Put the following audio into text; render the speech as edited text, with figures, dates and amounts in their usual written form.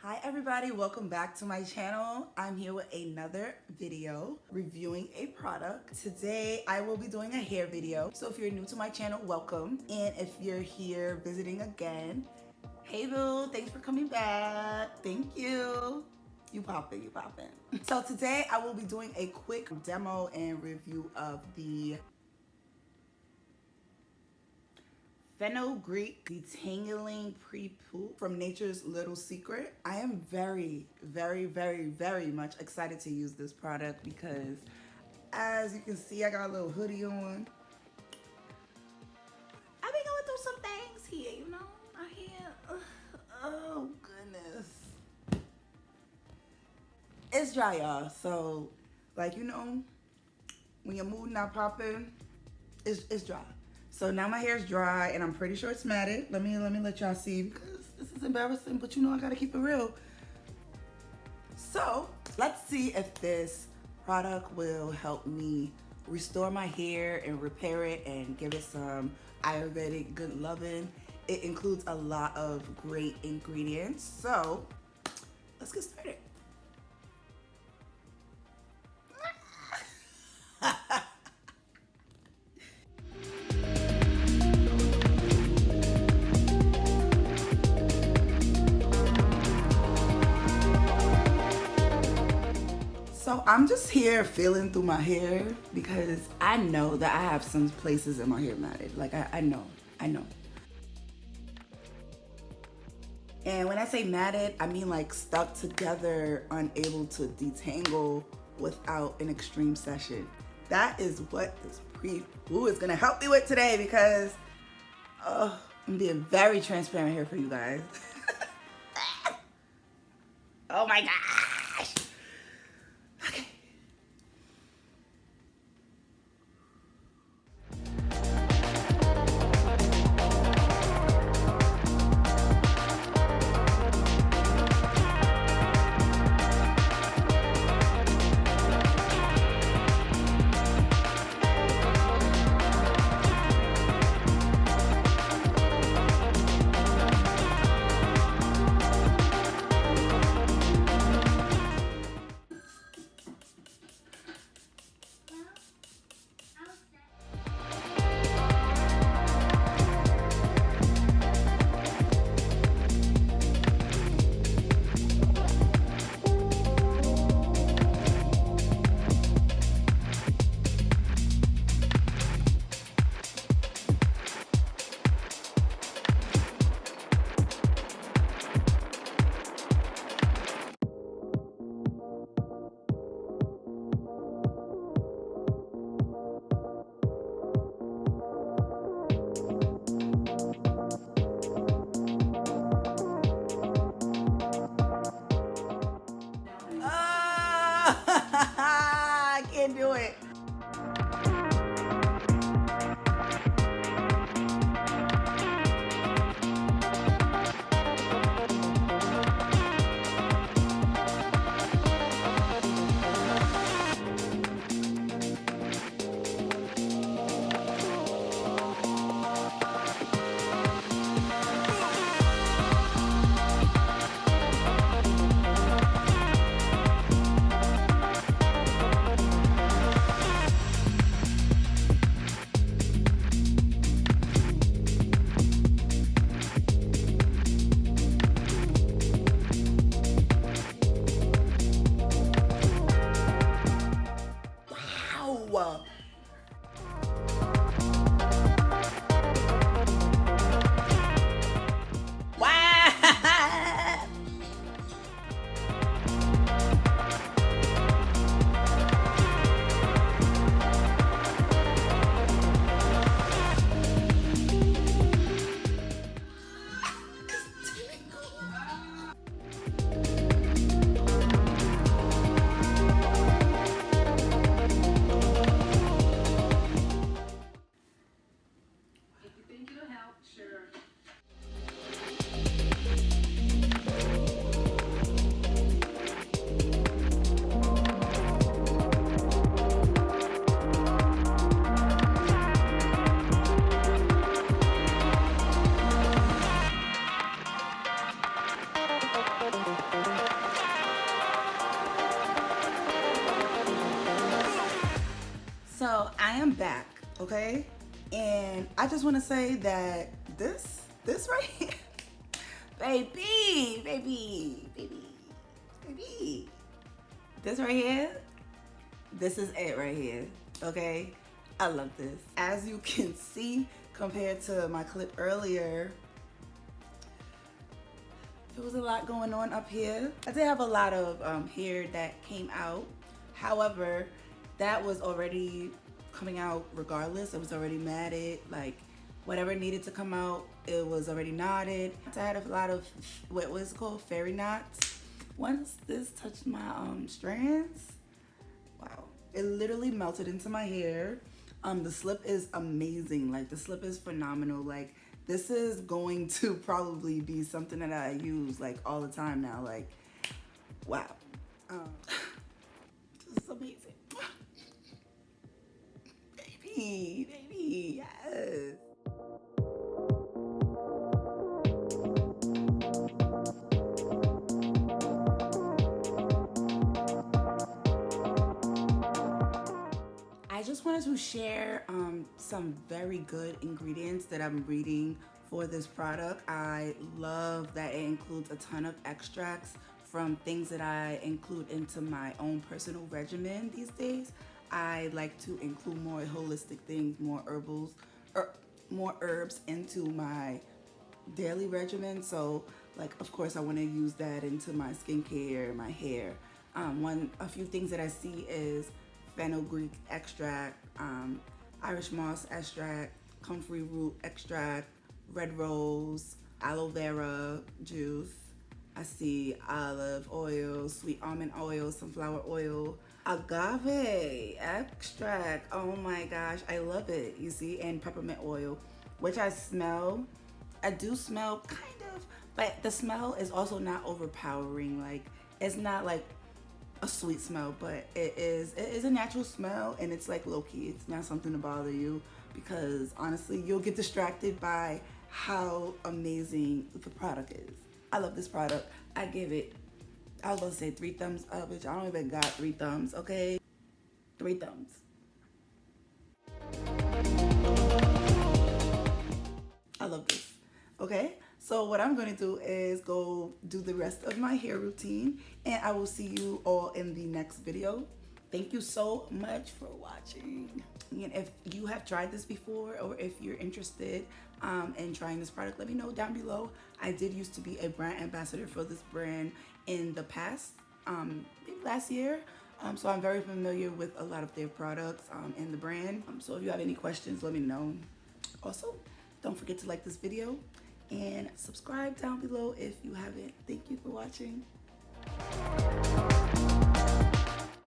Hi everybody, welcome back to my channel. I'm here with another video reviewing a product. Today I will be doing a hair video. So if you're new to my channel, welcome. And if you're here visiting again, hey boo, thanks for coming back. Thank you. You poppin', you poppin'. So today I will be doing a quick demo and review of the Fenugreek Detangling Prepoo from Nature's Little Secret. I am very much excited to use this product because as you can see, I got a little hoodie on. I've been going through some things here, you know, out here. Oh goodness. It's dry, y'all. So like, you know, when your mood not popping, it's dry. So now my hair is dry and I'm pretty sure it's matted. Let me let y'all see because this is embarrassing, but you know I gotta keep it real. So let's see if this product will help me restore my hair and repair it and give it some Ayurvedic good loving. It includes a lot of great ingredients. So let's get started. So I'm just here feeling through my hair because I know that I have some places in my hair matted. Like I know. And when I say matted, I mean like stuck together, unable to detangle without an extreme session. That is what this pre-poo is gonna help me with today because I'm being very transparent here for you guys. Oh my gosh. Okay. I can't do it. am back, okay? And I just want to say that this right here, baby, this right here, this is it right here, okay? I love this. As you can see, compared to my clip earlier, there was a lot going on up here. I did have a lot of hair that came out. However, that was already coming out regardless. It was already matted, like whatever needed to come out, it was already knotted. I had a lot of, what was it called, fairy knots. Once this touched my strands, wow, it literally melted into my hair. The slip is amazing. Like the slip is phenomenal. Like this is going to probably be something that I use like all the time now. Like, wow. This is amazing. Baby, yes. I just wanted to share some very good ingredients that I'm reading for this product. I love that it includes a ton of extracts from things that I include into my own personal regimen these days. I like to include more holistic things, more herbs into my daily regimen. So like, of course, I want to use that into my skincare, my hair. A few things that I see is fenugreek extract, Irish moss extract, comfrey root extract, red rose, aloe vera juice. I see olive oil, sweet almond oil, sunflower oil, agave extract. Oh my gosh, I love it. You see, and peppermint oil, which I smell. I do smell kind of, but the smell is also not overpowering. Like it's not like a sweet smell, but it is a natural smell, and it's like low-key. It's not something to bother you, because honestly you'll get distracted by how amazing the product is. I love this product. I give it, I was gonna say 3 thumbs up, which I don't even got 3 thumbs, okay? 3 thumbs. I love this, okay? So what I'm gonna do is go do the rest of my hair routine, and I will see you all in the next video. Thank you so much for watching. And if you have tried this before, or if you're interested in trying this product, let me know down below. I did used to be a brand ambassador for this brand in the past, maybe last year. So I'm very familiar with a lot of their products in the brand. So if you have any questions, let me know. Also, don't forget to like this video and subscribe down below if you haven't. Thank you for watching.